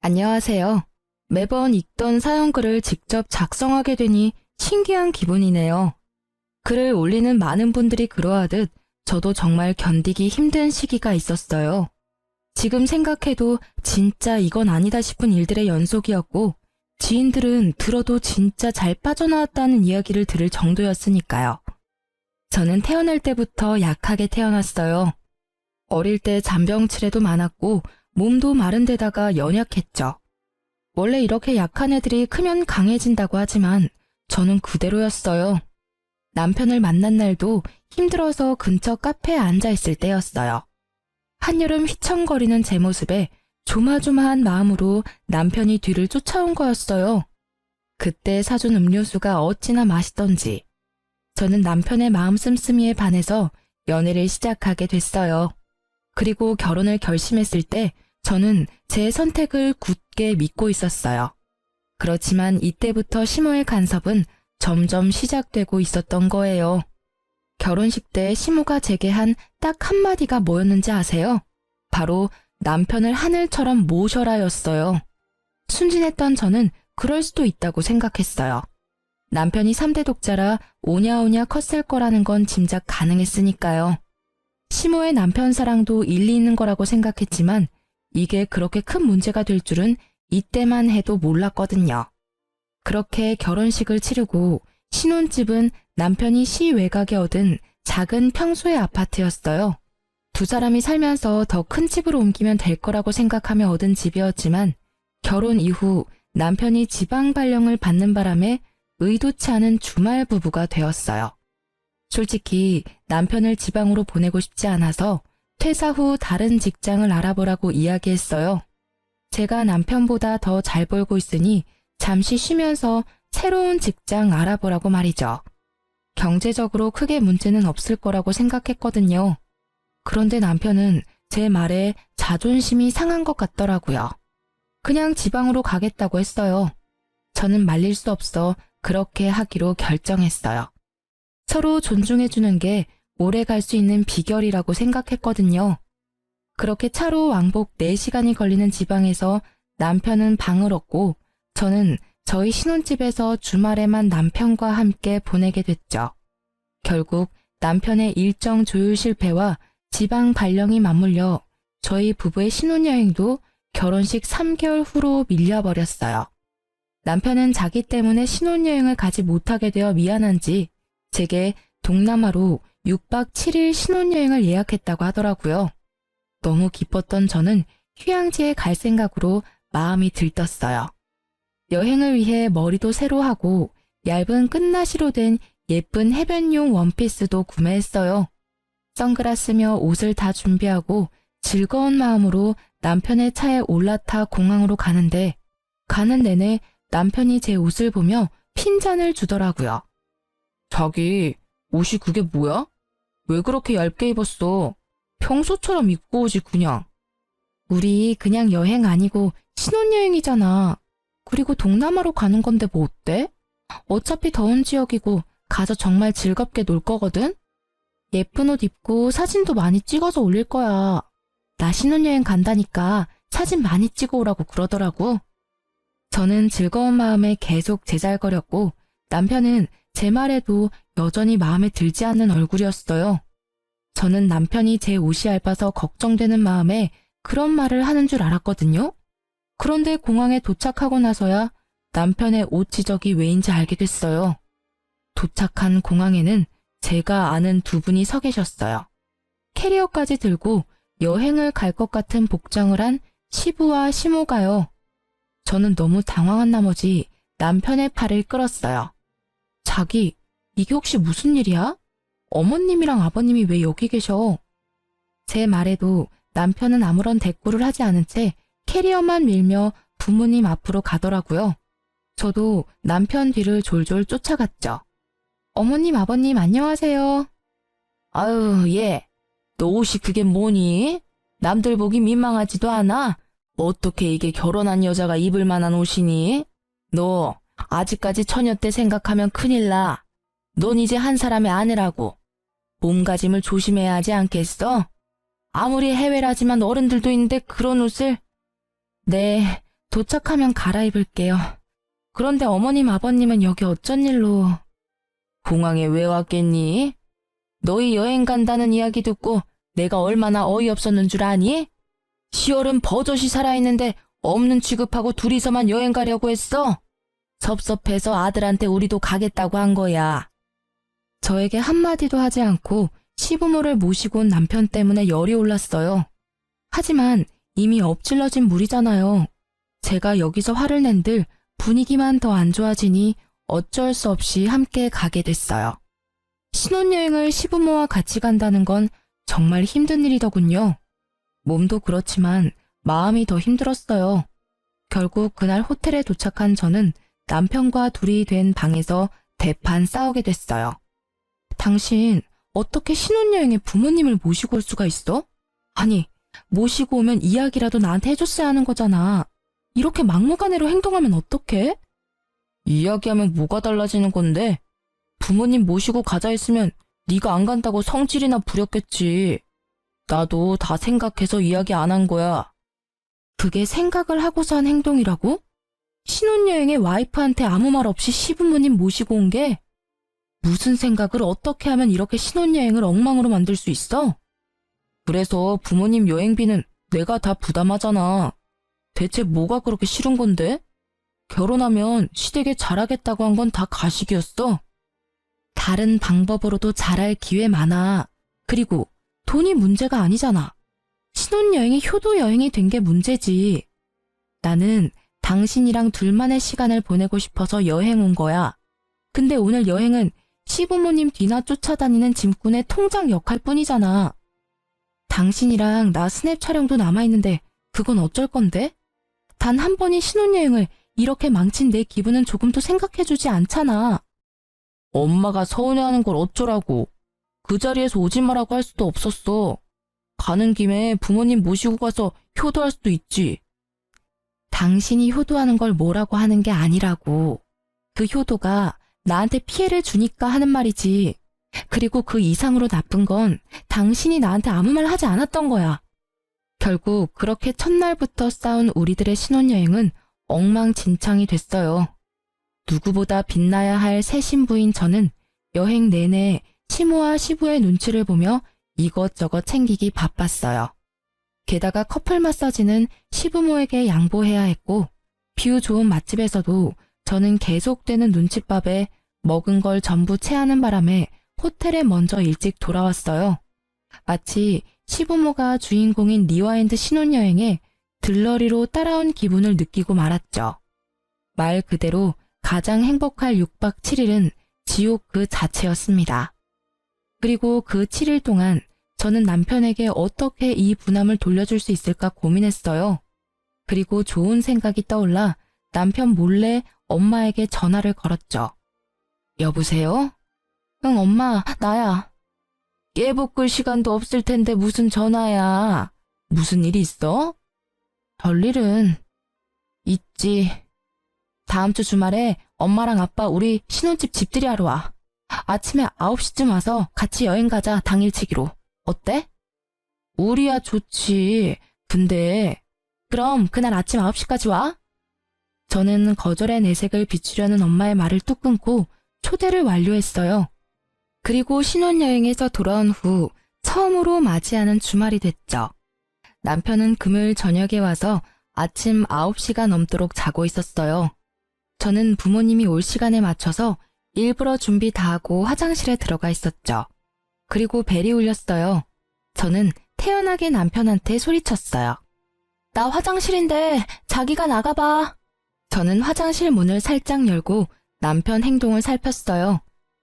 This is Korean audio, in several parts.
안녕하세요. 매번 읽던 사연글을 직접 작성하게 되니 신기한 기분이네요. 글을 올리는 많은 분들이 그러하듯 저도 정말 견디기 힘든 시기가 있었어요. 지금 생각해도 진짜 이건 아니다 싶은 일들의 연속이었고, 지인들은 들어도 진짜 잘 빠져나왔다는 이야기를 들을 정도였으니까요. 저는 태어날 때부터 약하게 태어났어요. 어릴 때 잔병치레도 많았고 몸도 마른 데다가 연약했죠. 원래 이렇게 약한 애들이 크면 강해진다고 하지만 저는 그대로였어요. 남편을 만난 날도 힘들어서 근처 카페에 앉아있을 때였어요. 한여름 휘청거리는 제 모습에 조마조마한 마음으로 남편이 뒤를 쫓아온 거였어요. 그때 사준 음료수가 어찌나 맛있던지 저는 남편의 마음 씀씀이에 반해서 연애를 시작하게 됐어요. 그리고 결혼을 결심했을 때 저는 제 선택을 굳게 믿고 있었어요. 그렇지만 이때부터 시모의 간섭은 점점 시작되고 있었던 거예요. 결혼식 때 시모가 제게 한 딱 한마디가 뭐였는지 아세요? 바로 남편을 하늘처럼 모셔라였어요. 순진했던 저는 그럴 수도 있다고 생각했어요. 남편이 3대 독자라 오냐오냐 컸을 거라는 건 짐작 가능했으니까요. 시모의 남편 사랑도 일리 있는 거라고 생각했지만 이게 그렇게 큰 문제가 될 줄은 이때만 해도 몰랐거든요. 그렇게 결혼식을 치르고 신혼집은 남편이 시 외곽에 얻은 작은 평소의 아파트였어요. 두 사람이 살면서 더 큰 집으로 옮기면 될 거라고 생각하며 얻은 집이었지만 결혼 이후 남편이 지방 발령을 받는 바람에 의도치 않은 주말 부부가 되었어요. 솔직히 남편을 지방으로 보내고 싶지 않아서 퇴사 후 다른 직장을 알아보라고 이야기했어요. 제가 남편보다 더 잘 벌고 있으니 잠시 쉬면서 새로운 직장 알아보라고 말이죠. 경제적으로 크게 문제는 없을 거라고 생각했거든요. 그런데 남편은 제 말에 자존심이 상한 것 같더라고요. 그냥 지방으로 가겠다고 했어요. 저는 말릴 수 없어 그렇게 하기로 결정했어요. 서로 존중해주는 게 오래 갈 수 있는 비결이라고 생각했거든요. 그렇게 차로 왕복 4시간이 걸리는 지방에서 남편은 방을 얻고 저는 저희 신혼집에서 주말에만 남편과 함께 보내게 됐죠. 결국 남편의 일정 조율 실패와 지방 발령이 맞물려 저희 부부의 신혼여행도 결혼식 3개월 후로 밀려버렸어요. 남편은 자기 때문에 신혼여행을 가지 못하게 되어 미안한지 제게 동남아로 6박 7일 신혼여행을 예약했다고 하더라고요. 너무 기뻤던 저는 휴양지에 갈 생각으로 마음이 들떴어요. 여행을 위해 머리도 새로 하고 얇은 끝나시로 된 예쁜 해변용 원피스도 구매했어요. 선글라스며 옷을 다 준비하고 즐거운 마음으로 남편의 차에 올라타 공항으로 가는데 가는 내내 남편이 제 옷을 보며 핀잔을 주더라고요. 자기, 옷이 그게 뭐야? 왜 그렇게 얇게 입었어? 평소처럼 입고 오지 그냥. 우리 그냥 여행 아니고 신혼여행이잖아. 그리고 동남아로 가는 건데 뭐 어때? 어차피 더운 지역이고 가서 정말 즐겁게 놀 거거든? 예쁜 옷 입고 사진도 많이 찍어서 올릴 거야. 나 신혼여행 간다니까 사진 많이 찍어 오라고 그러더라고. 저는 즐거운 마음에 계속 제잘거렸고 남편은 제 말에도 여전히 마음에 들지 않는 얼굴이었어요. 저는 남편이 제 옷이 얇아서 걱정되는 마음에 그런 말을 하는 줄 알았거든요. 그런데 공항에 도착하고 나서야 남편의 옷 지적이 왜인지 알게 됐어요. 도착한 공항에는 제가 아는 두 분이 서 계셨어요. 캐리어까지 들고 여행을 갈 것 같은 복장을 한 시부와 시모가요. 저는 너무 당황한 나머지 남편의 팔을 끌었어요. 자기, 이게 혹시 무슨 일이야? 어머님이랑 아버님이 왜 여기 계셔? 제 말에도 남편은 아무런 대꾸를 하지 않은 채 캐리어만 밀며 부모님 앞으로 가더라고요. 저도 남편 뒤를 졸졸 쫓아갔죠. 어머님, 아버님 안녕하세요. 아유, 얘, 너 옷이 그게 뭐니? 남들 보기 민망하지도 않아? 어떻게 이게 결혼한 여자가 입을 만한 옷이니? 너 아직까지 처녀 때 생각하면 큰일 나. 넌 이제 한 사람의 아내라고. 몸가짐을 조심해야 하지 않겠어? 아무리 해외라지만 어른들도 있는데 그런 옷을. 네, 도착하면 갈아입을게요. 그런데 어머님, 아버님은 여기 어쩐 일로? 공항에 왜 왔겠니? 너희 여행 간다는 이야기 듣고 내가 얼마나 어이없었는 줄 아니? 10월은 버젓이 살아있는데 없는 취급하고 둘이서만 여행 가려고 했어. 섭섭해서 아들한테 우리도 가겠다고 한 거야. 저에게 한마디도 하지 않고 시부모를 모시고 온 남편 때문에 열이 올랐어요. 하지만 이미 엎질러진 물이잖아요. 제가 여기서 화를 낸들 분위기만 더 안 좋아지니 어쩔 수 없이 함께 가게 됐어요. 신혼여행을 시부모와 같이 간다는 건 정말 힘든 일이더군요. 몸도 그렇지만 마음이 더 힘들었어요. 결국 그날 호텔에 도착한 저는 남편과 둘이 된 방에서 대판 싸우게 됐어요. 당신 어떻게 신혼여행에 부모님을 모시고 올 수가 있어? 아니, 모시고 오면 이야기라도 나한테 해줬어야 하는 거잖아. 이렇게 막무가내로 행동하면 어떡해? 이야기하면 뭐가 달라지는 건데? 부모님 모시고 가자 했으면 네가 안 간다고 성질이나 부렸겠지. 나도 다 생각해서 이야기 안 한 거야. 그게 생각을 하고서 한 행동이라고? 신혼여행에 와이프한테 아무 말 없이 시부모님 모시고 온 게? 무슨 생각을 어떻게 하면 이렇게 신혼여행을 엉망으로 만들 수 있어? 그래서 부모님 여행비는 내가 다 부담하잖아. 대체 뭐가 그렇게 싫은 건데? 결혼하면 시댁에 잘하겠다고 한 건 다 가식이었어. 다른 방법으로도 잘할 기회 많아. 그리고 돈이 문제가 아니잖아. 신혼여행이 효도여행이 된 게 문제지. 나는 당신이랑 둘만의 시간을 보내고 싶어서 여행 온 거야. 근데 오늘 여행은 시부모님 뒤나 쫓아다니는 짐꾼의 통장 역할 뿐이잖아. 당신이랑 나 스냅 촬영도 남아있는데 그건 어쩔 건데? 단 한 번이 신혼여행을 이렇게 망친 내 기분은 조금도 생각해주지 않잖아. 엄마가 서운해하는 걸 어쩌라고. 그 자리에서 오지 마라고 할 수도 없었어. 가는 김에 부모님 모시고 가서 효도할 수도 있지. 당신이 효도하는 걸 뭐라고 하는 게 아니라고. 그 효도가 나한테 피해를 주니까 하는 말이지. 그리고 그 이상으로 나쁜 건 당신이 나한테 아무 말 하지 않았던 거야. 결국 그렇게 첫날부터 싸운 우리들의 신혼여행은 엉망진창이 됐어요. 누구보다 빛나야 할 새 신부인 저는 여행 내내 시모와 시부의 눈치를 보며 이것저것 챙기기 바빴어요. 게다가 커플 마사지는 시부모에게 양보해야 했고 뷰 좋은 맛집에서도 저는 계속되는 눈칫밥에 먹은 걸 전부 체하는 바람에 호텔에 먼저 일찍 돌아왔어요. 마치 시부모가 주인공인 리와인드 신혼여행에 들러리로 따라온 기분을 느끼고 말았죠. 말 그대로 가장 행복할 6박 7일은 지옥 그 자체였습니다. 그리고 그 7일 동안 저는 남편에게 어떻게 이 부담을 돌려줄 수 있을까 고민했어요. 그리고 좋은 생각이 떠올라 남편 몰래 엄마에게 전화를 걸었죠. 여보세요? 응, 엄마, 나야. 깨볶을 시간도 없을 텐데 무슨 전화야. 무슨 일이 있어? 별일은 있지. 다음 주 주말에 엄마랑 아빠 우리 신혼집 집들이 하러 와. 아침에 9시쯤 와서 같이 여행 가자, 당일치기로. 어때? 우리야 좋지. 근데 그럼 그날 아침 9시까지 와? 저는 거절의 내색을 비추려는 엄마의 말을 뚝 끊고 초대를 완료했어요. 그리고 신혼여행에서 돌아온 후 처음으로 맞이하는 주말이 됐죠. 남편은 금요일 저녁에 와서 아침 9시가 넘도록 자고 있었어요. 저는 부모님이 올 시간에 맞춰서 일부러 준비 다 하고 화장실에 들어가 있었죠. 그리고 벨이 울렸어요. 저는 태연하게 남편한테 소리쳤어요. 나 화장실인데 자기가 나가봐. 저는 화장실 문을 살짝 열고 남편 행동을 살폈어요.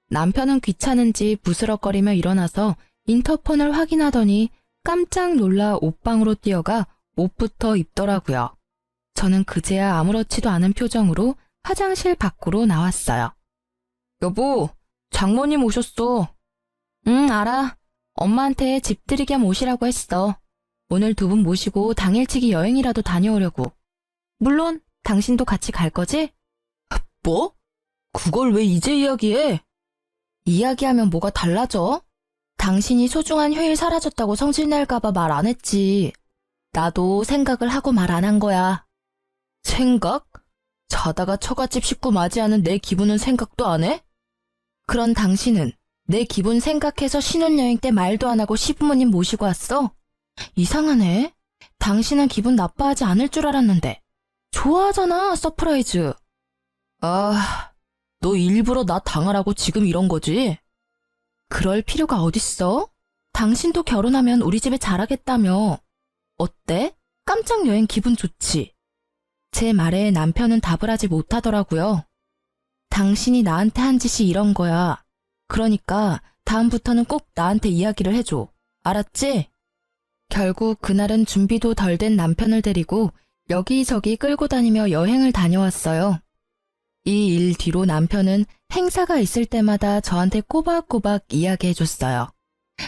남편은 귀찮은지 부스럭거리며 일어나서 인터폰을 확인하더니 깜짝 놀라 옷방으로 뛰어가 옷부터 입더라고요. 저는 그제야 아무렇지도 않은 표정으로 화장실 밖으로 나왔어요. 여보, 장모님 오셨어. 응, 알아. 엄마한테 집들이 겸 오시라고 했어. 오늘 두 분 모시고 당일치기 여행이라도 다녀오려고. 물론 당신도 같이 갈 거지? 뭐? 그걸 왜 이제 이야기해? 이야기하면 뭐가 달라져? 당신이 소중한 휴일 사라졌다고 성질낼까봐 말 안 했지. 나도 생각을 하고 말 안 한 거야. 생각? 자다가 처갓집 식구 맞이하는 내 기분은 생각도 안 해? 그런 당신은 내 기분 생각해서 신혼여행 때 말도 안 하고 시부모님 모시고 왔어? 이상하네. 당신은 기분 나빠하지 않을 줄 알았는데. 좋아하잖아, 서프라이즈. 아, 너 일부러 나 당하라고 지금 이런 거지? 그럴 필요가 어딨어? 당신도 결혼하면 우리 집에 잘하겠다며. 어때? 깜짝 여행 기분 좋지? 제 말에 남편은 답을 하지 못하더라고요. 당신이 나한테 한 짓이 이런 거야. 그러니까 다음부터는 꼭 나한테 이야기를 해줘. 알았지? 결국 그날은 준비도 덜 된 남편을 데리고 여기저기 끌고 다니며 여행을 다녀왔어요. 이 일 뒤로 남편은 행사가 있을 때마다 저한테 꼬박꼬박 이야기해줬어요.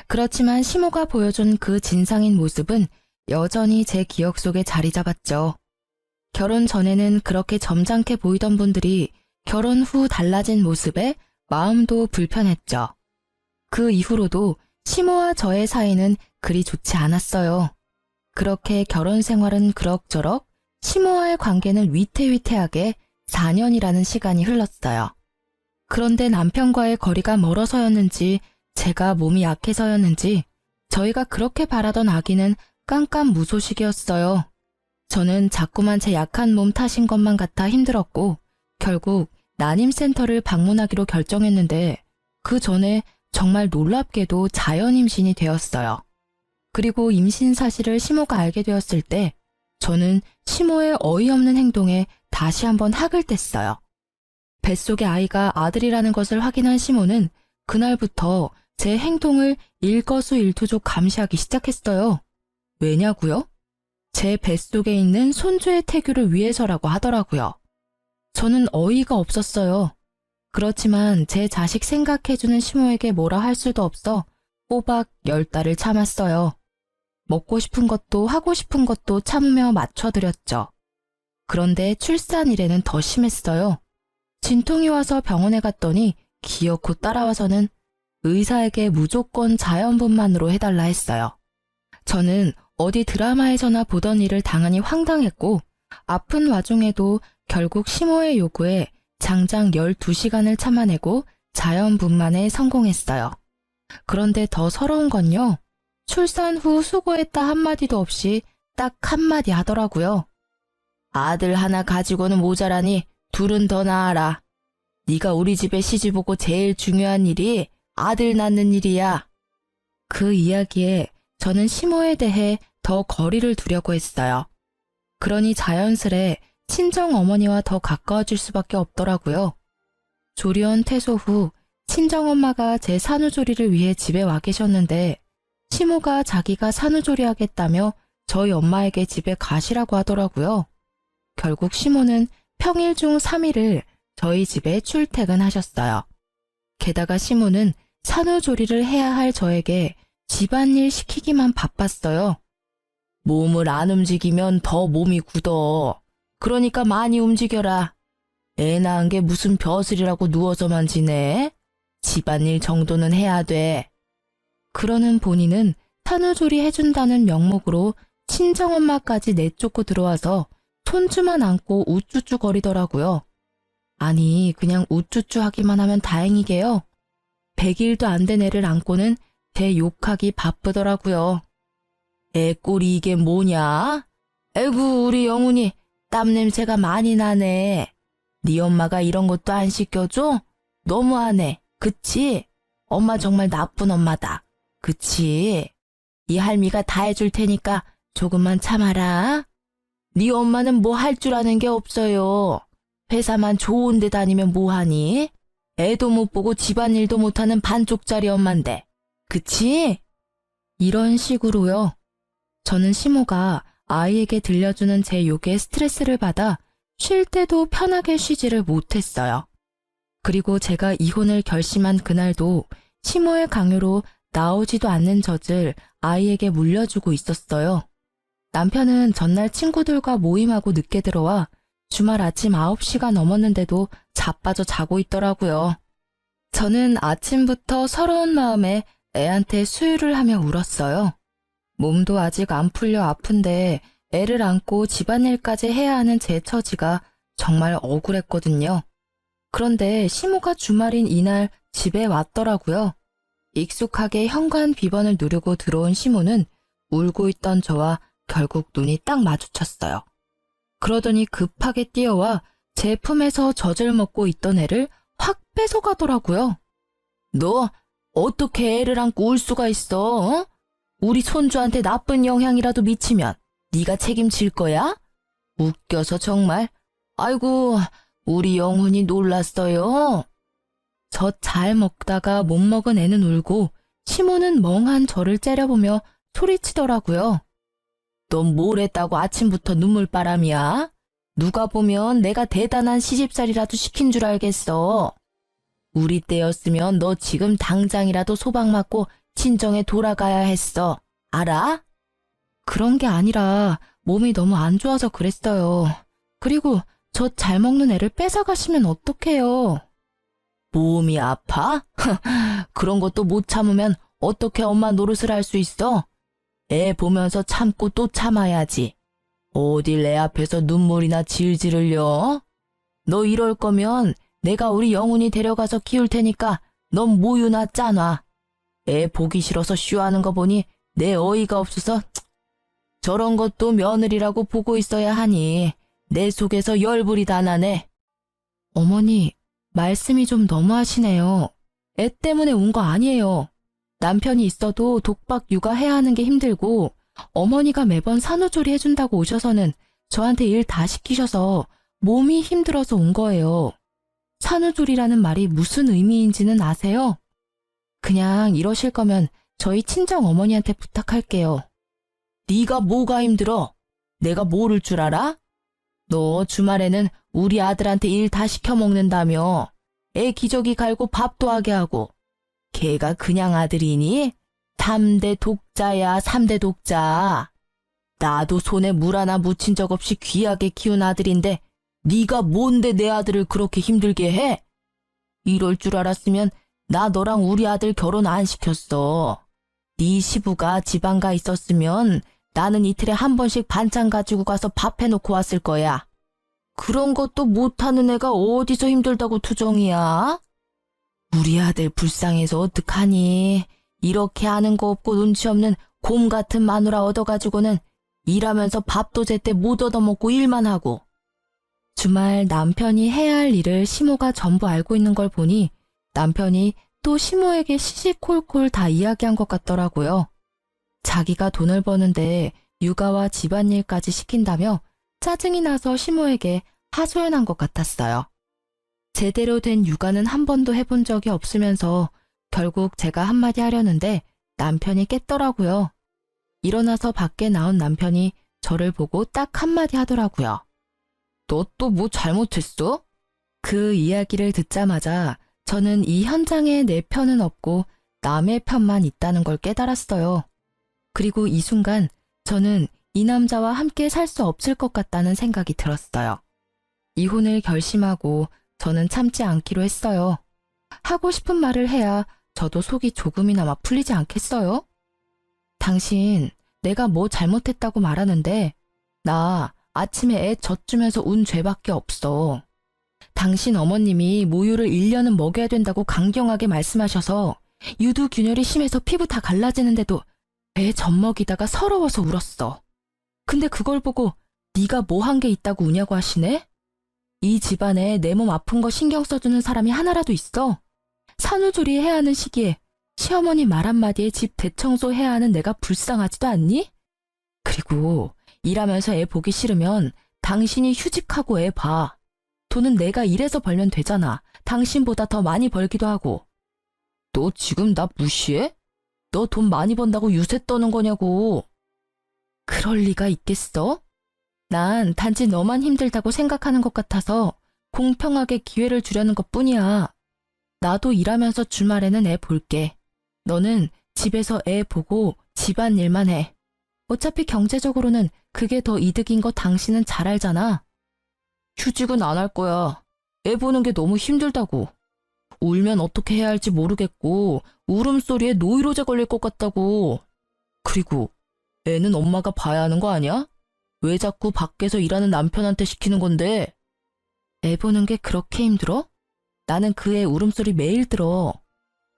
그렇지만 시모가 보여준 그 진상인 모습은 여전히 제 기억 속에 자리 잡았죠. 결혼 전에는 그렇게 점잖게 보이던 분들이 결혼 후 달라진 모습에 마음도 불편했죠. 그 이후로도 시모와 저의 사이는 그리 좋지 않았어요. 그렇게 결혼 생활은 그럭저럭, 시모와의 관계는 위태위태하게 4년이라는 시간이 흘렀어요. 그런데 남편과의 거리가 멀어서였는지 제가 몸이 약해서였는지 저희가 그렇게 바라던 아기는 깜깜무소식이었어요. 저는 자꾸만 제 약한 몸 탓인 것만 같아 힘들었고 결국 난임센터를 방문하기로 결정했는데 그 전에 정말 놀랍게도 자연 임신이 되었어요. 그리고 임신 사실을 시모가 알게 되었을 때 저는 시모의 어이없는 행동에 다시 한번 학을 뗐어요. 뱃속의 아이가 아들이라는 것을 확인한 시모는 그날부터 제 행동을 일거수일투족 감시하기 시작했어요. 왜냐고요? 제 뱃속에 있는 손주의 태교를 위해서라고 하더라고요. 저는 어이가 없었어요. 그렇지만 제 자식 생각해주는 시모에게 뭐라 할 수도 없어 꼬박 10달을 참았어요. 먹고 싶은 것도 하고 싶은 것도 참으며 맞춰드렸죠. 그런데 출산일에는 더 심했어요. 진통이 와서 병원에 갔더니 기어코 따라와서는 의사에게 무조건 자연분만으로 해달라 했어요. 저는 어디 드라마에서나 보던 일을 당하니 황당했고 아픈 와중에도 결국 시모의 요구에 장장 12시간을 참아내고 자연분만에 성공했어요. 그런데 더 서러운 건요. 출산 후 수고했다 한마디도 없이 딱 한마디 하더라고요. 아들 하나 가지고는 모자라니 둘은 더 낳아라. 네가 우리 집에 시집 오고 제일 중요한 일이 아들 낳는 일이야. 그 이야기에 저는 시모에 대해 더 거리를 두려고 했어요. 그러니 자연스레 친정어머니와 더 가까워질 수밖에 없더라고요. 조리원 퇴소 후 친정엄마가 제 산후조리를 위해 집에 와 계셨는데 시모가 자기가 산후조리하겠다며 저희 엄마에게 집에 가시라고 하더라고요. 결국 시모는 평일 중 3일을 저희 집에 출퇴근하셨어요. 게다가 시모는 산후조리를 해야 할 저에게 집안일 시키기만 바빴어요. 몸을 안 움직이면 더 몸이 굳어. 그러니까 많이 움직여라. 애 낳은 게 무슨 벼슬이라고 누워서만 지내? 집안일 정도는 해야 돼. 그러는 본인은 산후조리 해준다는 명목으로 친정엄마까지 내쫓고 들어와서 손주만 안고 우쭈쭈 거리더라고요. 아니 그냥 우쭈쭈 하기만 하면 다행이게요. 100일도 안 된 애를 안고는 제 욕하기 바쁘더라고요. 애 꼴이 이게 뭐냐? 에구 우리 영훈이 땀냄새가 많이 나네. 네 엄마가 이런 것도 안 시켜줘? 너무하네. 그치? 엄마 정말 나쁜 엄마다. 그치? 이 할미가 다 해줄 테니까 조금만 참아라. 네 엄마는 뭐 할 줄 아는 게 없어요. 회사만 좋은 데 다니면 뭐하니? 애도 못 보고 집안일도 못하는 반쪽짜리 엄만데. 그치? 이런 식으로요. 저는 시모가 아이에게 들려주는 제 욕에 스트레스를 받아 쉴 때도 편하게 쉬지를 못했어요. 그리고 제가 이혼을 결심한 그날도 시모의 강요로 나오지도 않는 젖을 아이에게 물려주고 있었어요. 남편은 전날 친구들과 모임하고 늦게 들어와 주말 아침 9시가 넘었는데도 자빠져 자고 있더라고요. 저는 아침부터 서러운 마음에 애한테 수유를 하며 울었어요. 몸도 아직 안 풀려 아픈데 애를 안고 집안일까지 해야 하는 제 처지가 정말 억울했거든요. 그런데 시모가 주말인 이날 집에 왔더라고요. 익숙하게 현관 비번을 누르고 들어온 시모는 울고 있던 저와 결국 눈이 딱 마주쳤어요. 그러더니 급하게 뛰어와 제 품에서 젖을 먹고 있던 애를 확 뺏어가더라고요. 너 어떻게 애를 안고 울 수가 있어? 어? 우리 손주한테 나쁜 영향이라도 미치면 네가 책임질 거야? 웃겨서 정말. 아이고, 우리 영훈이 놀랐어요. 젖 잘 먹다가 못 먹은 애는 울고 시모는 멍한 저를 째려보며 소리치더라고요. 넌 뭘 했다고 아침부터 눈물바람이야? 누가 보면 내가 대단한 시집살이라도 시킨 줄 알겠어. 우리 때였으면 너 지금 당장이라도 소박 맞고 친정에 돌아가야 했어. 알아? 그런 게 아니라 몸이 너무 안 좋아서 그랬어요. 그리고 젖 잘 먹는 애를 뺏어가시면 어떡해요? 몸이 아파? 그런 것도 못 참으면 어떻게 엄마 노릇을 할 수 있어? 애 보면서 참고 또 참아야지. 어딜 내 앞에서 눈물이나 질질 흘려? 너 이럴 거면 내가 우리 영훈이 데려가서 키울 테니까 넌 모유나 짜놔. 애 보기 싫어서 쉬워하는 거 보니 내 어이가 없어서 저런 것도 며느리라고 보고 있어야 하니 내 속에서 열불이 다 나네. 어머니, 말씀이 좀 너무하시네요. 애 때문에 온 거 아니에요. 남편이 있어도 독박 육아해야 하는 게 힘들고 어머니가 매번 산후조리 해준다고 오셔서는 저한테 일 다 시키셔서 몸이 힘들어서 온 거예요. 산후조리라는 말이 무슨 의미인지는 아세요? 그냥 이러실 거면 저희 친정 어머니한테 부탁할게요. 네가 뭐가 힘들어? 내가 모를 줄 알아? 너 주말에는 우리 아들한테 일 다 시켜 먹는다며. 애 기저귀 갈고 밥도 하게 하고. 걔가 그냥 아들이니? 3대 독자야, 3대 독자. 나도 손에 물 하나 묻힌 적 없이 귀하게 키운 아들인데 네가 뭔데 내 아들을 그렇게 힘들게 해? 이럴 줄 알았으면 나 너랑 우리 아들 결혼 안 시켰어. 네 시부가 지방 가 있었으면 나는 이틀에 한 번씩 반찬 가지고 가서 밥 해놓고 왔을 거야. 그런 것도 못하는 애가 어디서 힘들다고 투정이야? 우리 아들 불쌍해서 어떡하니? 이렇게 아는 거 없고 눈치 없는 곰 같은 마누라 얻어가지고는 일하면서 밥도 제때 못 얻어먹고 일만 하고. 주말 남편이 해야 할 일을 시모가 전부 알고 있는 걸 보니 남편이 또 시모에게 시시콜콜 다 이야기한 것 같더라고요. 자기가 돈을 버는데 육아와 집안일까지 시킨다며 짜증이 나서 시모에게 하소연한 것 같았어요. 제대로 된 육아는 한 번도 해본 적이 없으면서 결국 제가 한마디 하려는데 남편이 깼더라고요. 일어나서 밖에 나온 남편이 저를 보고 딱 한마디 하더라고요. 너 또 뭐 잘못했어? 그 이야기를 듣자마자 저는 이 현장에 내 편은 없고 남의 편만 있다는 걸 깨달았어요. 그리고 이 순간 저는 이 남자와 함께 살 수 없을 것 같다는 생각이 들었어요. 이혼을 결심하고 저는 참지 않기로 했어요. 하고 싶은 말을 해야 저도 속이 조금이나마 풀리지 않겠어요? 당신, 내가 뭐 잘못했다고 말하는데 나 아침에 애 젖주면서 운 죄밖에 없어. 당신 어머님이 모유를 1년은 먹여야 된다고 강경하게 말씀하셔서 유두균열이 심해서 피부 다 갈라지는데도 애 젖 먹이다가 서러워서 울었어. 근데 그걸 보고 네가 뭐 한 게 있다고 우냐고 하시네? 이 집안에 내 몸 아픈 거 신경 써주는 사람이 하나라도 있어? 산후조리 해야 하는 시기에 시어머니 말 한마디에 집 대청소 해야 하는 내가 불쌍하지도 않니? 그리고 일하면서 애 보기 싫으면 당신이 휴직하고 애 봐. 돈은 내가 일해서 벌면 되잖아. 당신보다 더 많이 벌기도 하고. 너 지금 나 무시해? 너 돈 많이 번다고 유세 떠는 거냐고. 그럴 리가 있겠어? 난 단지 너만 힘들다고 생각하는 것 같아서 공평하게 기회를 주려는 것뿐이야. 나도 일하면서 주말에는 애 볼게. 너는 집에서 애 보고 집안일만 해. 어차피 경제적으로는 그게 더 이득인 거 당신은 잘 알잖아. 휴직은 안 할 거야. 애 보는 게 너무 힘들다고. 울면 어떻게 해야 할지 모르겠고 울음소리에 노이로제 걸릴 것 같다고. 그리고 애는 엄마가 봐야 하는 거 아니야? 왜 자꾸 밖에서 일하는 남편한테 시키는 건데? 애 보는 게 그렇게 힘들어? 나는 그 애 울음소리 매일 들어.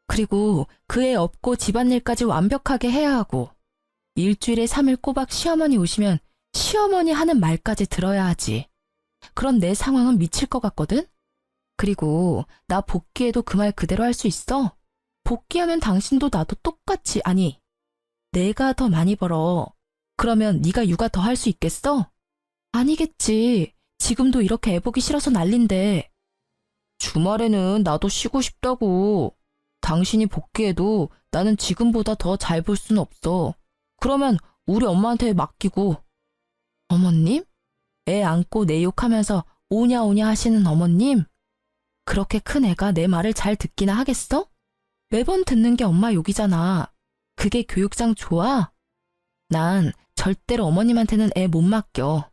그리고 그 애 업고 집안일까지 완벽하게 해야 하고 일주일에 3일 꼬박 시어머니 오시면 시어머니 하는 말까지 들어야 하지. 그럼 내 상황은 미칠 것 같거든? 그리고 나 복귀해도 그 말 그대로 할 수 있어? 복귀하면 당신도 나도 똑같이, 아니, 내가 더 많이 벌어. 그러면 네가 육아 더 할 수 있겠어? 아니겠지. 지금도 이렇게 애 보기 싫어서 난린데. 주말에는 나도 쉬고 싶다고. 당신이 복귀해도 나는 지금보다 더 잘 볼 순 없어. 그러면 우리 엄마한테 맡기고. 어머님? 애 안고 내 욕하면서 오냐 오냐 하시는 어머님? 그렇게 큰 애가 내 말을 잘 듣기나 하겠어? 매번 듣는 게 엄마 욕이잖아. 그게 교육상 좋아? 난 절대로 어머님한테는 애 못 맡겨.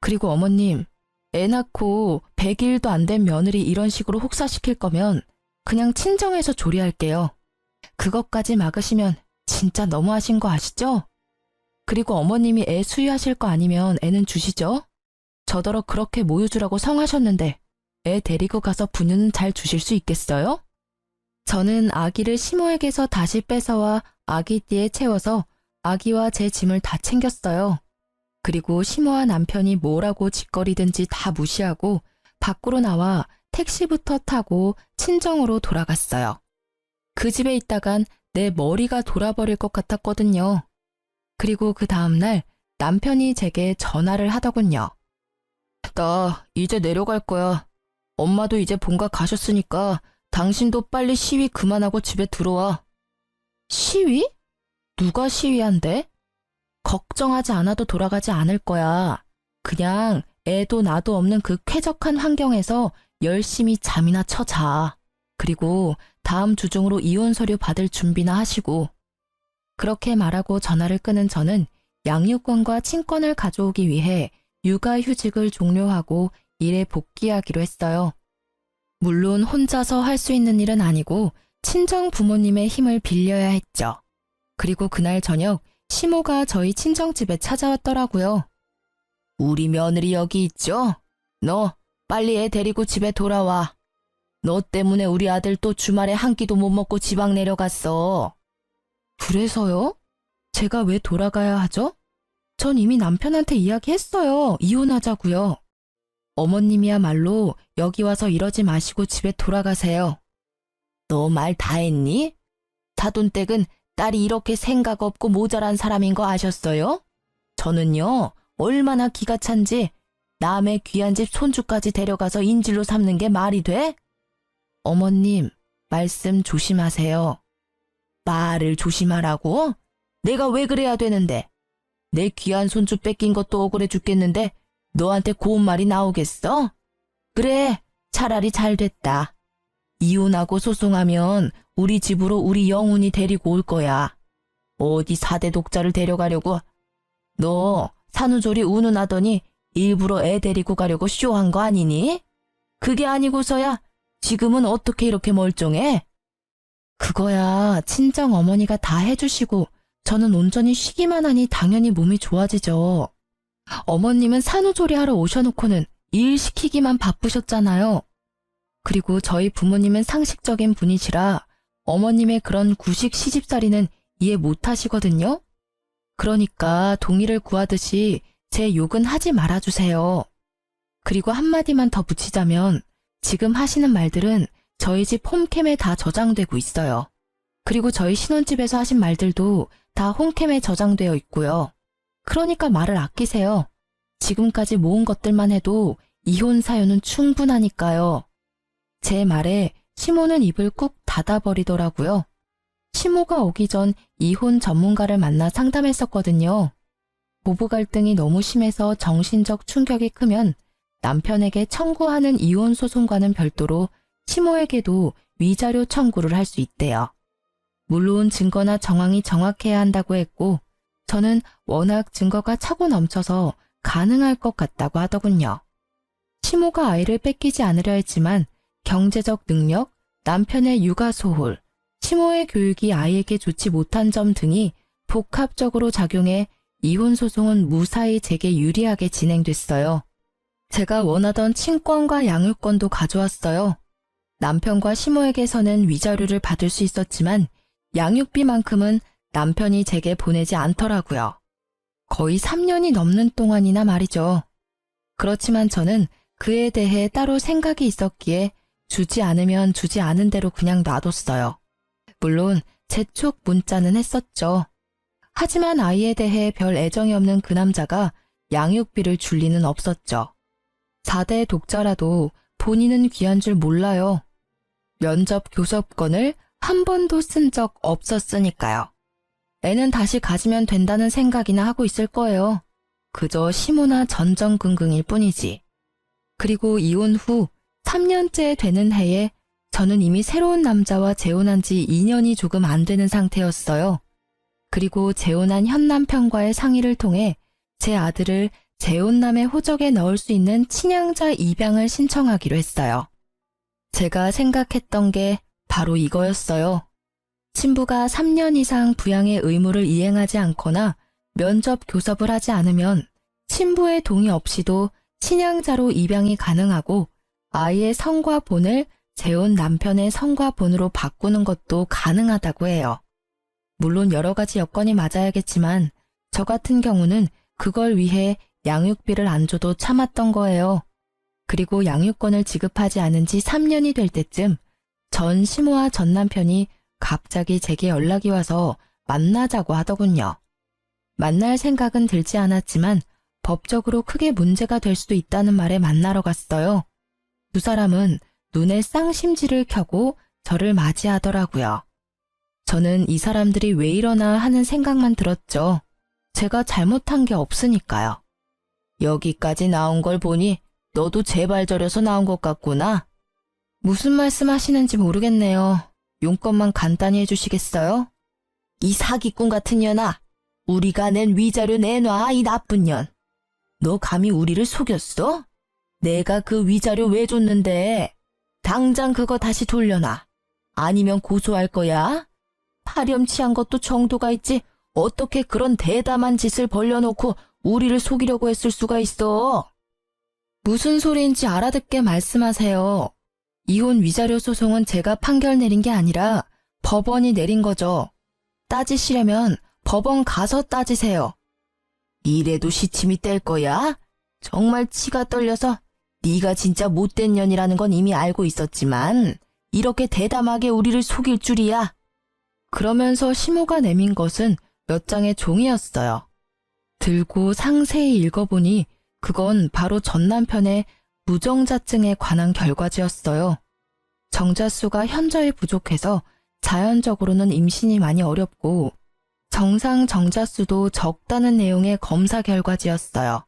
그리고 어머님, 애 낳고 100일도 안 된 며느리 이런 식으로 혹사시킬 거면 그냥 친정에서 조리할게요. 그것까지 막으시면 진짜 너무하신 거 아시죠? 그리고 어머님이 애 수유하실 거 아니면 애는 주시죠? 저더러 그렇게 모유주라고 성하셨는데 애 데리고 가서 분유는 잘 주실 수 있겠어요? 저는 아기를 시모에게서 다시 뺏어와 아기띠에 채워서 아기와 제 짐을 다 챙겼어요. 그리고 시모와 남편이 뭐라고 짓거리든지 다 무시하고 밖으로 나와 택시부터 타고 친정으로 돌아갔어요. 그 집에 있다간 내 머리가 돌아버릴 것 같았거든요. 그리고 그 다음날 남편이 제게 전화를 하더군요. 나 이제 내려갈 거야. 엄마도 이제 본가 가셨으니까 당신도 빨리 시위 그만하고 집에 들어와. 시위? 누가 시위한대? 걱정하지 않아도 돌아가지 않을 거야. 그냥 애도 나도 없는 그 쾌적한 환경에서 열심히 잠이나 쳐 자. 그리고 다음 주 중으로 이혼 서류 받을 준비나 하시고. 그렇게 말하고 전화를 끊은 저는 양육권과 친권을 가져오기 위해 육아휴직을 종료하고 일에 복귀하기로 했어요. 물론 혼자서 할 수 있는 일은 아니고 친정 부모님의 힘을 빌려야 했죠. 그리고 그날 저녁 시모가 저희 친정집에 찾아왔더라고요. 우리 며느리 여기 있죠? 너 빨리 애 데리고 집에 돌아와. 너 때문에 우리 아들 또 주말에 한 끼도 못 먹고 지방 내려갔어. 그래서요? 제가 왜 돌아가야 하죠? 전 이미 남편한테 이야기했어요. 이혼하자고요. 어머님이야말로 여기 와서 이러지 마시고 집에 돌아가세요. 너 말 다 했니? 사돈댁은 딸이 이렇게 생각 없고 모자란 사람인 거 아셨어요? 저는요, 얼마나 기가 찬지 남의 귀한 집 손주까지 데려가서 인질로 삼는 게 말이 돼? 어머님, 말씀 조심하세요. 말을 조심하라고? 내가 왜 그래야 되는데? 내 귀한 손주 뺏긴 것도 억울해 죽겠는데 너한테 고운 말이 나오겠어? 그래, 차라리 잘 됐다. 이혼하고 소송하면 우리 집으로 우리 영훈이 데리고 올 거야. 어디 4대 독자를 데려가려고? 너 산후조리 운운하더니 일부러 애 데리고 가려고 쇼한 거 아니니? 그게 아니고서야 지금은 어떻게 이렇게 멀쩡해? 그거야 친정 어머니가 다 해주시고 저는 온전히 쉬기만 하니 당연히 몸이 좋아지죠. 어머님은 산후조리 하러 오셔놓고는 일 시키기만 바쁘셨잖아요. 그리고 저희 부모님은 상식적인 분이시라 어머님의 그런 구식 시집살이는 이해 못하시거든요. 그러니까 동의를 구하듯이 제 욕은 하지 말아주세요. 그리고 한마디만 더 붙이자면 지금 하시는 말들은 저희 집 홈캠에 다 저장되고 있어요. 그리고 저희 신혼집에서 하신 말들도 다 홈캠에 저장되어 있고요. 그러니까 말을 아끼세요. 지금까지 모은 것들만 해도 이혼 사유는 충분하니까요. 제 말에 시모는 입을 꾹 닫아버리더라고요. 시모가 오기 전 이혼 전문가를 만나 상담했었거든요. 부부 갈등이 너무 심해서 정신적 충격이 크면 남편에게 청구하는 이혼 소송과는 별도로 시모에게도 위자료 청구를 할 수 있대요. 물론 증거나 정황이 정확해야 한다고 했고 저는 워낙 증거가 차고 넘쳐서 가능할 것 같다고 하더군요. 시모가 아이를 뺏기지 않으려 했지만 경제적 능력, 남편의 육아 소홀, 시모의 교육이 아이에게 좋지 못한 점 등이 복합적으로 작용해 이혼 소송은 무사히 제게 유리하게 진행됐어요. 제가 원하던 친권과 양육권도 가져왔어요. 남편과 시모에게서는 위자료를 받을 수 있었지만 양육비만큼은 남편이 제게 보내지 않더라고요. 거의 3년이 넘는 동안이나 말이죠. 그렇지만 저는 그에 대해 따로 생각이 있었기에 주지 않으면 주지 않은 대로 그냥 놔뒀어요. 물론 재촉 문자는 했었죠. 하지만 아이에 대해 별 애정이 없는 그 남자가 양육비를 줄 리는 없었죠. 4대 독자라도 본인은 귀한 줄 몰라요. 면접 교섭권을 한 번도 쓴 적 없었으니까요. 애는 다시 가지면 된다는 생각이나 하고 있을 거예요. 그저 시모나 전전긍긍일 뿐이지. 그리고 이혼 후 3년째 되는 해에 저는 이미 새로운 남자와 재혼한 지 2년이 조금 안 되는 상태였어요. 그리고 재혼한 현 남편과의 상의를 통해 제 아들을 재혼남의 호적에 넣을 수 있는 친양자 입양을 신청하기로 했어요. 제가 생각했던 게 바로 이거였어요. 신부가 3년 이상 부양의 의무를 이행하지 않거나 면접 교섭을 하지 않으면 신부의 동의 없이도 친양자로 입양이 가능하고 아이의 성과 본을 재혼 남편의 성과 본으로 바꾸는 것도 가능하다고 해요. 물론 여러 가지 여건이 맞아야겠지만 저 같은 경우는 그걸 위해 양육비를 안 줘도 참았던 거예요. 그리고 양육권을 지급하지 않은 지 3년이 될 때쯤 전 시모와 전 남편이 갑자기 제게 연락이 와서 만나자고 하더군요. 만날 생각은 들지 않았지만 법적으로 크게 문제가 될 수도 있다는 말에 만나러 갔어요. 두 사람은 눈에 쌍심지를 켜고 저를 맞이하더라고요. 저는 이 사람들이 왜 이러나 하는 생각만 들었죠. 제가 잘못한 게 없으니까요. 여기까지 나온 걸 보니 너도 제발 저려서 나온 것 같구나. 무슨 말씀 하시는지 모르겠네요. 용건만 간단히 해주시겠어요? 이 사기꾼 같은 년아. 우리가 낸 위자료 내놔, 이 나쁜 년. 너 감히 우리를 속였어? 내가 그 위자료 왜 줬는데? 당장 그거 다시 돌려놔. 아니면 고소할 거야. 파렴치한 것도 정도가 있지. 어떻게 그런 대담한 짓을 벌려놓고 우리를 속이려고 했을 수가 있어? 무슨 소리인지 알아듣게 말씀하세요. 이혼 위자료 소송은 제가 판결 내린 게 아니라 법원이 내린 거죠. 따지시려면 법원 가서 따지세요. 이래도 시침이 뗄 거야? 정말 치가 떨려서 네가 진짜 못된 년이라는 건 이미 알고 있었지만 이렇게 대담하게 우리를 속일 줄이야. 그러면서 시모가 내민 것은 몇 장의 종이였어요. 들고 상세히 읽어보니 그건 바로 전 남편의 무정자증에 관한 결과지였어요. 정자수가 현저히 부족해서 자연적으로는 임신이 많이 어렵고 정상 정자수도 적다는 내용의 검사 결과지였어요.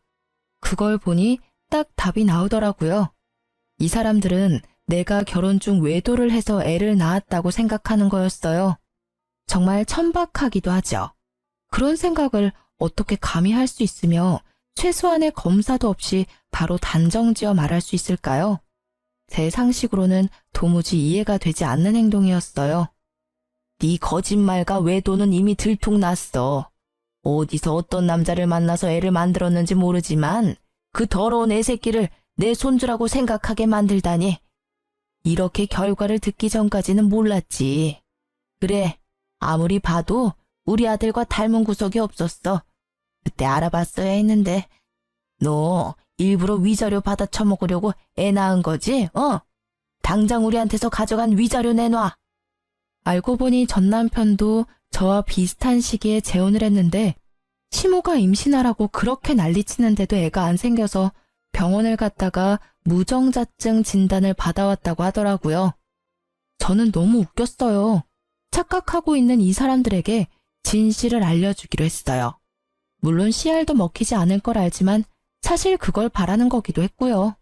그걸 보니 딱 답이 나오더라고요. 이 사람들은 내가 결혼 중 외도를 해서 애를 낳았다고 생각하는 거였어요. 정말 천박하기도 하죠. 그런 생각을 어떻게 감히 할 수 있으며 최소한의 검사도 없이 바로 단정지어 말할 수 있을까요? 제 상식으로는 도무지 이해가 되지 않는 행동이었어요. 네 거짓말과 외도는 이미 들통났어. 어디서 어떤 남자를 만나서 애를 만들었는지 모르지만 그 더러운 애새끼를 내 손주라고 생각하게 만들다니. 이렇게 결과를 듣기 전까지는 몰랐지. 그래, 아무리 봐도 우리 아들과 닮은 구석이 없었어. 그때 알아봤어야 했는데. 너 일부러 위자료 받아 처먹으려고 애 낳은 거지? 당장 우리한테서 가져간 위자료 내놔. 알고 보니 전 남편도 저와 비슷한 시기에 재혼을 했는데 시모가 임신하라고 그렇게 난리치는데도 애가 안 생겨서 병원을 갔다가 무정자증 진단을 받아왔다고 하더라고요. 저는 너무 웃겼어요. 착각하고 있는 이 사람들에게 진실을 알려주기로 했어요. 물론 씨알도 먹히지 않을 걸 알지만 사실 그걸 바라는 거기도 했고요.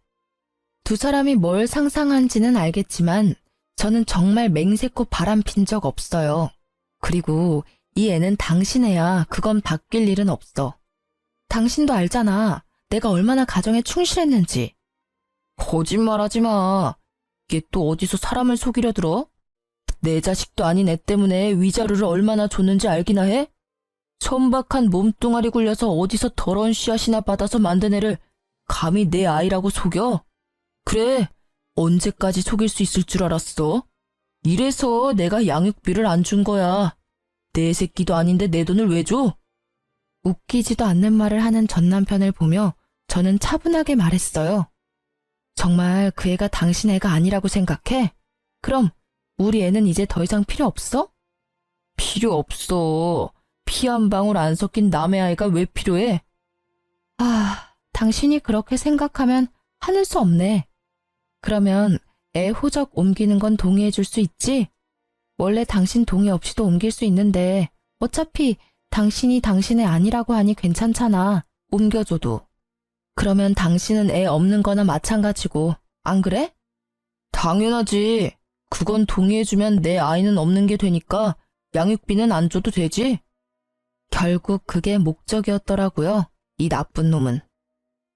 두 사람이 뭘 상상한지는 알겠지만 저는 정말 맹세코 바람핀 적 없어요. 그리고 이 애는 당신 애야. 그건 바뀔 일은 없어. 당신도 알잖아. 내가 얼마나 가정에 충실했는지. 거짓말하지 마. 이게 또 어디서 사람을 속이려 들어? 내 자식도 아닌 애 때문에 위자료를 얼마나 줬는지 알기나 해? 천박한 몸뚱아리 굴려서 어디서 더러운 씨앗이나 받아서 만든 애를 감히 내 아이라고 속여? 그래, 언제까지 속일 수 있을 줄 알았어? 이래서 내가 양육비를 안 준 거야. 내 새끼도 아닌데 내 돈을 왜 줘? 웃기지도 않는 말을 하는 전 남편을 보며 저는 차분하게 말했어요. 정말 그 애가 당신 애가 아니라고 생각해? 그럼 우리 애는 이제 더 이상 필요 없어? 필요 없어. 피 한 방울 안 섞인 남의 아이가 왜 필요해? 당신이 그렇게 생각하면 하늘 수 없네. 그러면 애 호적 옮기는 건 동의해 줄 수 있지? 원래 당신 동의 없이도 옮길 수 있는데 어차피 당신이 당신의 아니라고 하니 괜찮잖아. 옮겨줘도. 그러면 당신은 애 없는 거나 마찬가지고, 안 그래? 당연하지. 그건 동의해주면 내 아이는 없는 게 되니까 양육비는 안 줘도 되지? 결국 그게 목적이었더라고요. 이 나쁜 놈은.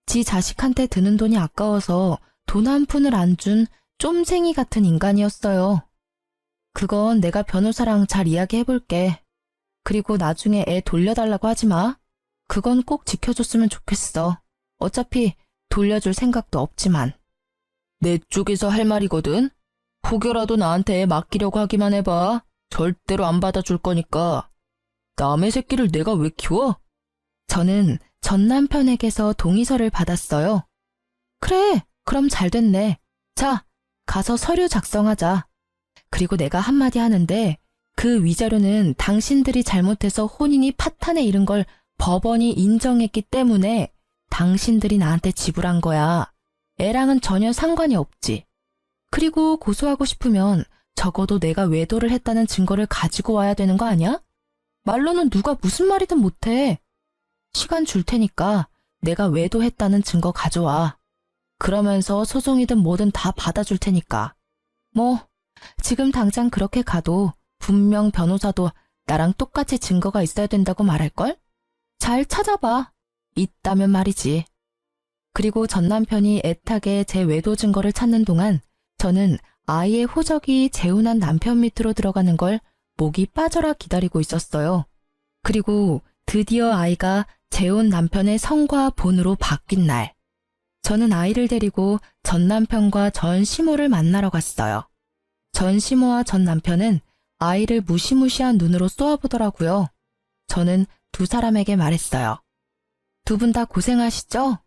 지 자식한테 드는 돈이 아까워서 돈 한 푼을 안 준 쫌생이 같은 인간이었어요. 그건 내가 변호사랑 잘 이야기해볼게. 그리고 나중에 애 돌려달라고 하지 마. 그건 꼭 지켜줬으면 좋겠어. 어차피 돌려줄 생각도 없지만. 내 쪽에서 할 말이거든. 혹여라도 나한테 애 맡기려고 하기만 해봐. 절대로 안 받아줄 거니까. 남의 새끼를 내가 왜 키워? 저는 전 남편에게서 동의서를 받았어요. 그래, 그럼 잘 됐네. 자, 가서 서류 작성하자. 그리고 내가 한마디 하는데 그 위자료는 당신들이 잘못해서 혼인이 파탄에 이른 걸 법원이 인정했기 때문에 당신들이 나한테 지불한 거야. 애랑은 전혀 상관이 없지. 그리고 고소하고 싶으면 적어도 내가 외도를 했다는 증거를 가지고 와야 되는 거 아니야? 말로는 누가 무슨 말이든 못해. 시간 줄 테니까 내가 외도했다는 증거 가져와. 그러면서 소송이든 뭐든 다 받아줄 테니까. 뭐 지금 당장 그렇게 가도 분명 변호사도 나랑 똑같이 증거가 있어야 된다고 말할걸? 잘 찾아봐. 있다면 말이지. 그리고 전 남편이 애타게 제 외도 증거를 찾는 동안 저는 아이의 호적이 재혼한 남편 밑으로 들어가는 걸 목이 빠져라 기다리고 있었어요. 그리고 드디어 아이가 재혼 남편의 성과 본으로 바뀐 날. 저는 아이를 데리고 전 남편과 전 시모를 만나러 갔어요. 전 시모와 전 남편은 아이를 무시무시한 눈으로 쏘아보더라고요. 저는 두 사람에게 말했어요. 두 분 다 고생하시죠?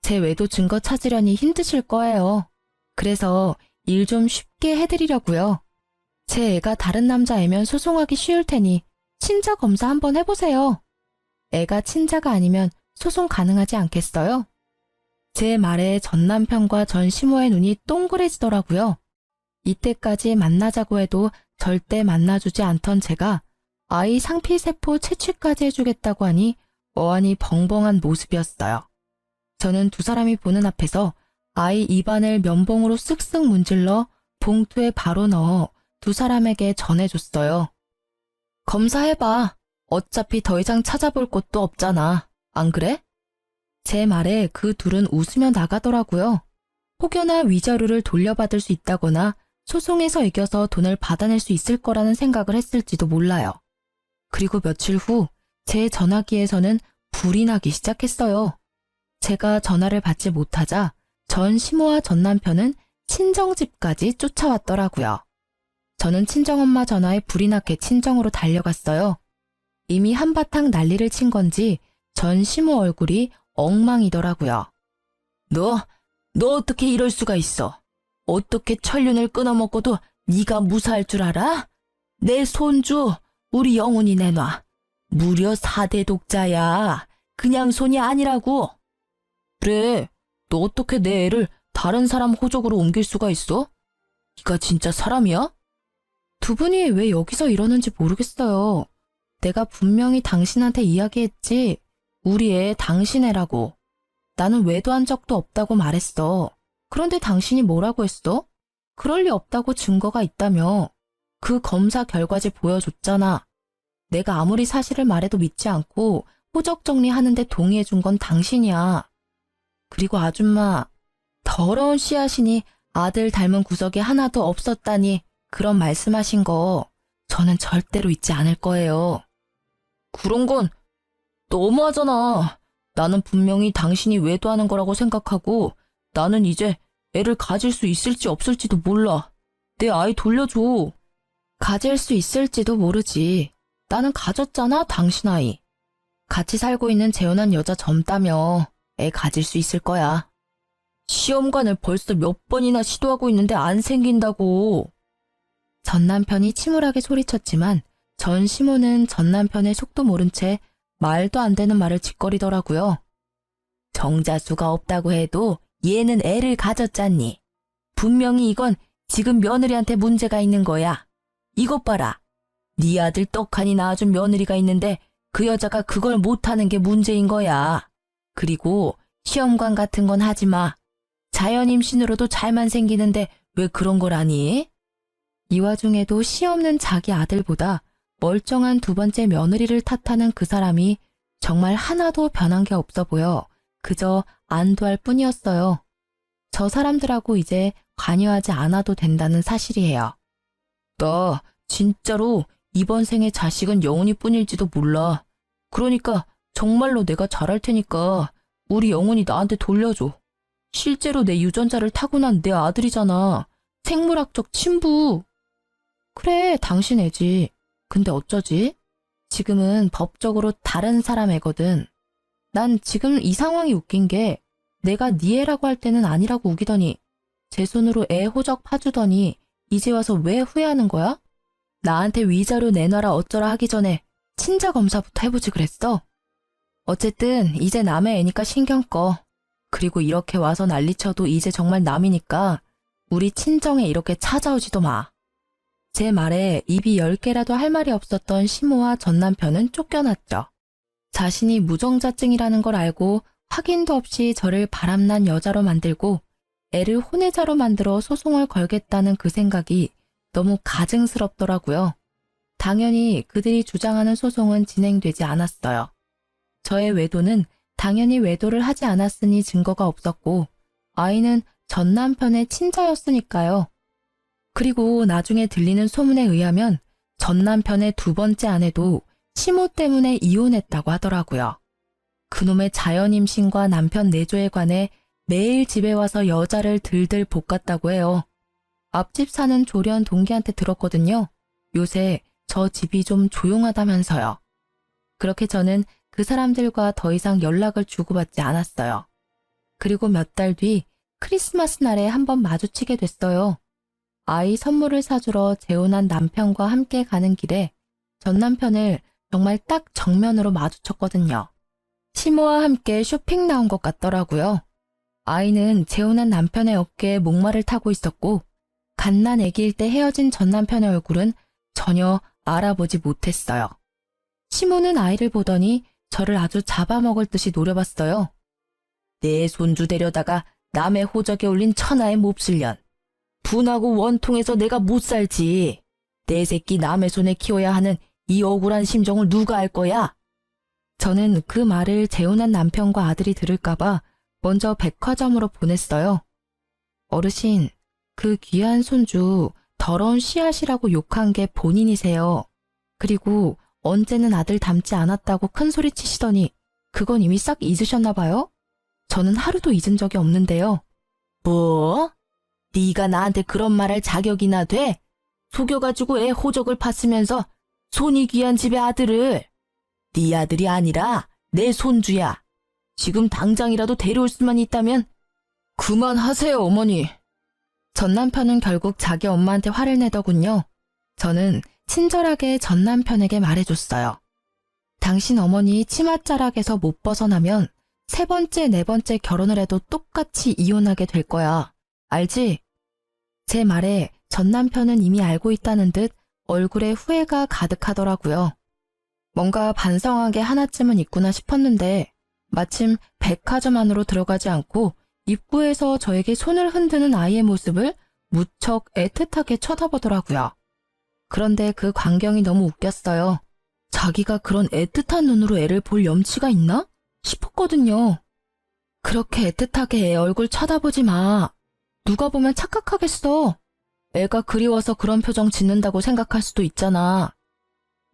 제 외도 증거 찾으려니 힘드실 거예요. 그래서 일 좀 쉽게 해드리려고요. 제 애가 다른 남자애면 소송하기 쉬울 테니 친자 검사 한번 해보세요. 애가 친자가 아니면 소송 가능하지 않겠어요? 제 말에 전 남편과 전 시모의 눈이 동그래지더라고요. 이때까지 만나자고 해도 절대 만나주지 않던 제가 아이 상피세포 채취까지 해주겠다고 하니 어안이 벙벙한 모습이었어요. 저는 두 사람이 보는 앞에서 아이 입안을 면봉으로 쓱쓱 문질러 봉투에 바로 넣어 두 사람에게 전해줬어요. 검사해봐. 어차피 더 이상 찾아볼 곳도 없잖아. 안 그래? 제 말에 그 둘은 웃으며 나가더라고요. 혹여나 위자료를 돌려받을 수 있다거나 소송에서 이겨서 돈을 받아낼 수 있을 거라는 생각을 했을지도 몰라요. 그리고 며칠 후 제 전화기에서는 불이 나기 시작했어요. 제가 전화를 받지 못하자 전 시모와 전 남편은 친정집까지 쫓아왔더라고요. 저는 친정엄마 전화에 불이 나게 친정으로 달려갔어요. 이미 한바탕 난리를 친 건지 전 시모 얼굴이 엉망이더라고요. 너 어떻게 이럴 수가 있어? 어떻게 천륜을 끊어먹고도 네가 무사할 줄 알아? 내 손주 우리 영훈이 내놔. 무려 4대 독자야. 그냥 손이 아니라고. 그래, 너 어떻게 내 애를 다른 사람 호적으로 옮길 수가 있어? 네가 진짜 사람이야? 두 분이 왜 여기서 이러는지 모르겠어요. 내가 분명히 당신한테 이야기했지. 우리 애 당신 애라고. 나는 외도한 적도 없다고 말했어. 그런데 당신이 뭐라고 했어? 그럴 리 없다고 증거가 있다며. 그 검사 결과지 보여줬잖아. 내가 아무리 사실을 말해도 믿지 않고 호적 정리하는데 동의해준 건 당신이야. 그리고 아줌마, 더러운 씨앗이니 아들 닮은 구석이 하나도 없었다니 그런 말씀하신 거 저는 절대로 잊지 않을 거예요. 그런 건 너무하잖아. 나는 분명히 당신이 외도하는 거라고 생각하고 나는 이제 애를 가질 수 있을지 없을지도 몰라. 내 아이 돌려줘. 가질 수 있을지도 모르지. 나는 가졌잖아, 당신 아이. 같이 살고 있는 재혼한 여자 젊다며 애 가질 수 있을 거야. 시험관을 벌써 몇 번이나 시도하고 있는데 안 생긴다고. 전 남편이 침울하게 소리쳤지만 전 시모는 전 남편의 속도 모른 채 말도 안 되는 말을 짓거리더라고요. 정자수가 없다고 해도 얘는 애를 가졌잖니. 분명히 이건 지금 며느리한테 문제가 있는 거야. 이것 봐라. 네 아들 떡하니 낳아준 며느리가 있는데 그 여자가 그걸 못하는 게 문제인 거야. 그리고 시험관 같은 건 하지 마. 자연 임신으로도 잘만 생기는데 왜 그런 걸 하니? 이 와중에도 시 없는 자기 아들보다 멀쩡한 두 번째 며느리를 탓하는 그 사람이 정말 하나도 변한 게 없어 보여 그저 안도할 뿐이었어요. 저 사람들하고 이제 관여하지 않아도 된다는 사실이에요. 나 진짜로 이번 생에 자식은 영훈이 뿐일지도 몰라. 그러니까 정말로 내가 잘할 테니까 우리 영훈이 나한테 돌려줘. 실제로 내 유전자를 타고난 내 아들이잖아. 생물학적 친부. 그래, 당신 애지. 근데 어쩌지? 지금은 법적으로 다른 사람 애거든. 난 지금 이 상황이 웃긴 게 내가 네 애라고 할 때는 아니라고 우기더니 제 손으로 애 호적 파주더니 이제 와서 왜 후회하는 거야? 나한테 위자료 내놔라 어쩌라 하기 전에 친자 검사부터 해보지 그랬어? 어쨌든 이제 남의 애니까 신경 꺼. 그리고 이렇게 와서 난리쳐도 이제 정말 남이니까 우리 친정에 이렇게 찾아오지도 마. 제 말에 입이 10개라도 할 말이 없었던 시모와 전 남편은 쫓겨났죠. 자신이 무정자증이라는 걸 알고 확인도 없이 저를 바람난 여자로 만들고 애를 혼외자로 만들어 소송을 걸겠다는 그 생각이 너무 가증스럽더라고요. 당연히 그들이 주장하는 소송은 진행되지 않았어요. 저의 외도는 당연히 외도를 하지 않았으니 증거가 없었고 아이는 전 남편의 친자였으니까요. 그리고 나중에 들리는 소문에 의하면 전 남편의 두 번째 아내도 시모 때문에 이혼했다고 하더라고요. 그놈의 자연임신과 남편 내조에 관해 매일 집에 와서 여자를 들들 볶았다고 해요. 앞집 사는 조련 동기한테 들었거든요. 요새 저 집이 좀 조용하다면서요. 그렇게 저는 그 사람들과 더 이상 연락을 주고받지 않았어요. 그리고 몇 달 뒤 크리스마스 날에 한번 마주치게 됐어요. 아이 선물을 사주러 재혼한 남편과 함께 가는 길에 전 남편을 정말 딱 정면으로 마주쳤거든요. 시모와 함께 쇼핑 나온 것 같더라고요. 아이는 재혼한 남편의 어깨에 목마를 타고 있었고 갓난 아기일 때 헤어진 전 남편의 얼굴은 전혀 알아보지 못했어요. 시모는 아이를 보더니 저를 아주 잡아먹을 듯이 노려봤어요. 내 손주 데려다가 남의 호적에 올린 천하의 몹쓸년. 분하고 원통해서 내가 못 살지. 내 새끼 남의 손에 키워야 하는 이 억울한 심정을 누가 알 거야? 저는 그 말을 재혼한 남편과 아들이 들을까봐 먼저 백화점으로 보냈어요. 어르신, 그 귀한 손주 더러운 씨앗이라고 욕한 게 본인이세요. 그리고 언제는 아들 닮지 않았다고 큰 소리 치시더니 그건 이미 싹 잊으셨나 봐요? 저는 하루도 잊은 적이 없는데요. 뭐? 네가 나한테 그런 말할 자격이나 돼? 속여가지고 애 호적을 팠으면서 손이 귀한 집의 아들을. 네 아들이 아니라 내 손주야. 지금 당장이라도 데려올 수만 있다면. 그만하세요, 어머니. 전 남편은 결국 자기 엄마한테 화를 내더군요. 저는 친절하게 전 남편에게 말해줬어요. 당신 어머니 치맛자락에서 못 벗어나면 세 번째, 네 번째 결혼을 해도 똑같이 이혼하게 될 거야. 알지? 제 말에 전 남편은 이미 알고 있다는 듯 얼굴에 후회가 가득하더라고요. 뭔가 반성한 게 하나쯤은 있구나 싶었는데 마침 백화점 안으로 들어가지 않고 입구에서 저에게 손을 흔드는 아이의 모습을 무척 애틋하게 쳐다보더라고요. 그런데 그 광경이 너무 웃겼어요. 자기가 그런 애틋한 눈으로 애를 볼 염치가 있나? 싶었거든요. 그렇게 애틋하게 애 얼굴 쳐다보지 마. 누가 보면 착각하겠어. 애가 그리워서 그런 표정 짓는다고 생각할 수도 있잖아.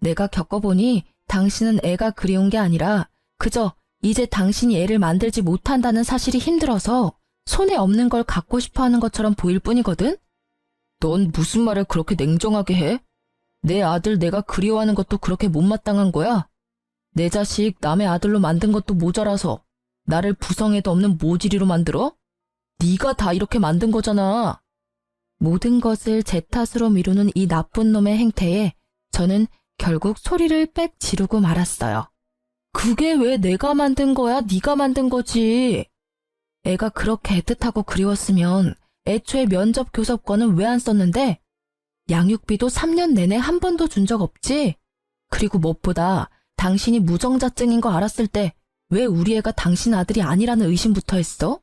내가 겪어보니 당신은 애가 그리운 게 아니라 그저 이제 당신이 애를 만들지 못한다는 사실이 힘들어서 손에 없는 걸 갖고 싶어 하는 것처럼 보일 뿐이거든? 넌 무슨 말을 그렇게 냉정하게 해? 내 아들 내가 그리워하는 것도 그렇게 못마땅한 거야? 내 자식 남의 아들로 만든 것도 모자라서 나를 부성애도 없는 모지리로 만들어? 네가 다 이렇게 만든 거잖아. 모든 것을 제 탓으로 미루는 이 나쁜 놈의 행태에 저는 결국 소리를 빽 지르고 말았어요. 그게 왜 내가 만든 거야? 네가 만든 거지. 애가 그렇게 애틋하고 그리웠으면 애초에 면접 교섭권은 왜 안 썼는데? 양육비도 3년 내내 한 번도 준 적 없지? 그리고 무엇보다 당신이 무정자증인 거 알았을 때 왜 우리 애가 당신 아들이 아니라는 의심부터 했어?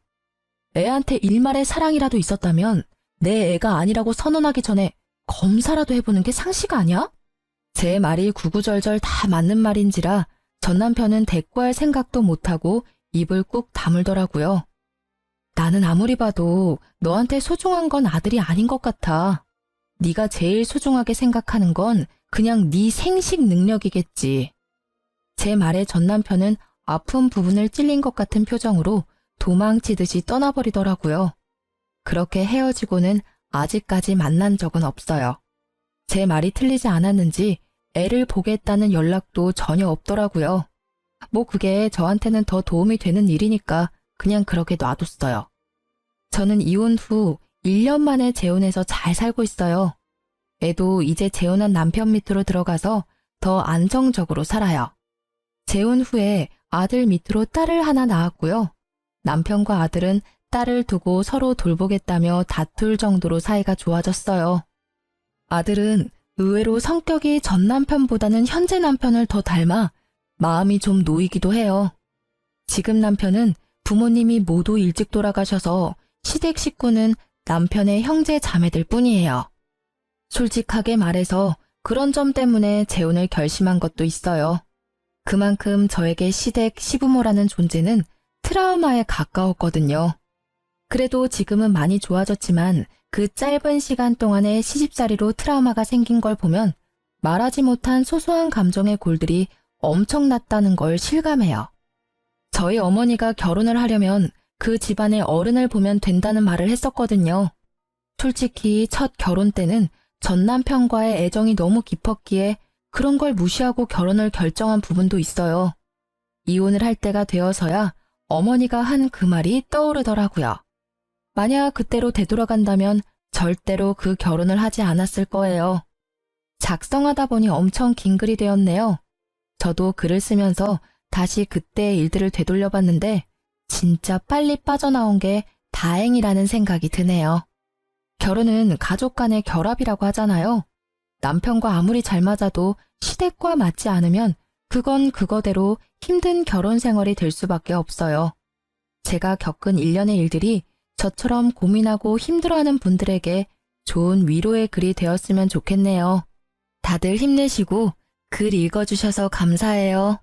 애한테 일말의 사랑이라도 있었다면 내 애가 아니라고 선언하기 전에 검사라도 해보는 게 상식 아니야? 제 말이 구구절절 다 맞는 말인지라 전 남편은 대꾸할 생각도 못하고 입을 꾹 다물더라고요. 나는 아무리 봐도 너한테 소중한 건 아들이 아닌 것 같아. 네가 제일 소중하게 생각하는 건 그냥 네 생식 능력이겠지. 제 말에 전 남편은 아픈 부분을 찔린 것 같은 표정으로 도망치듯이 떠나버리더라고요. 그렇게 헤어지고는 아직까지 만난 적은 없어요. 제 말이 틀리지 않았는지 애를 보겠다는 연락도 전혀 없더라고요. 뭐 그게 저한테는 더 도움이 되는 일이니까 그냥 그렇게 놔뒀어요. 저는 이혼 후 1년 만에 재혼해서 잘 살고 있어요. 애도 이제 재혼한 남편 밑으로 들어가서 더 안정적으로 살아요. 재혼 후에 아들 밑으로 딸을 하나 낳았고요. 남편과 아들은 딸을 두고 서로 돌보겠다며 다툴 정도로 사이가 좋아졌어요. 아들은 의외로 성격이 전 남편보다는 현재 남편을 더 닮아 마음이 좀 놓이기도 해요. 지금 남편은 부모님이 모두 일찍 돌아가셔서 시댁 식구는 남편의 형제 자매들 뿐이에요. 솔직하게 말해서 그런 점 때문에 재혼을 결심한 것도 있어요. 그만큼 저에게 시댁 시부모라는 존재는 트라우마에 가까웠거든요. 그래도 지금은 많이 좋아졌지만 그 짧은 시간 동안에 시집살이로 트라우마가 생긴 걸 보면 말하지 못한 소소한 감정의 골들이 엄청났다는 걸 실감해요. 저희 어머니가 결혼을 하려면 그 집안의 어른을 보면 된다는 말을 했었거든요. 솔직히 첫 결혼 때는 전 남편과의 애정이 너무 깊었기에 그런 걸 무시하고 결혼을 결정한 부분도 있어요. 이혼을 할 때가 되어서야 어머니가 한 그 말이 떠오르더라고요. 만약 그때로 되돌아간다면 절대로 그 결혼을 하지 않았을 거예요. 작성하다 보니 엄청 긴 글이 되었네요. 저도 글을 쓰면서 다시 그때의 일들을 되돌려봤는데 진짜 빨리 빠져나온 게 다행이라는 생각이 드네요. 결혼은 가족 간의 결합이라고 하잖아요. 남편과 아무리 잘 맞아도 시댁과 맞지 않으면 그건 그거대로 힘든 결혼 생활이 될 수밖에 없어요. 제가 겪은 일련의 일들이 저처럼 고민하고 힘들어하는 분들에게 좋은 위로의 글이 되었으면 좋겠네요. 다들 힘내시고 글 읽어주셔서 감사해요.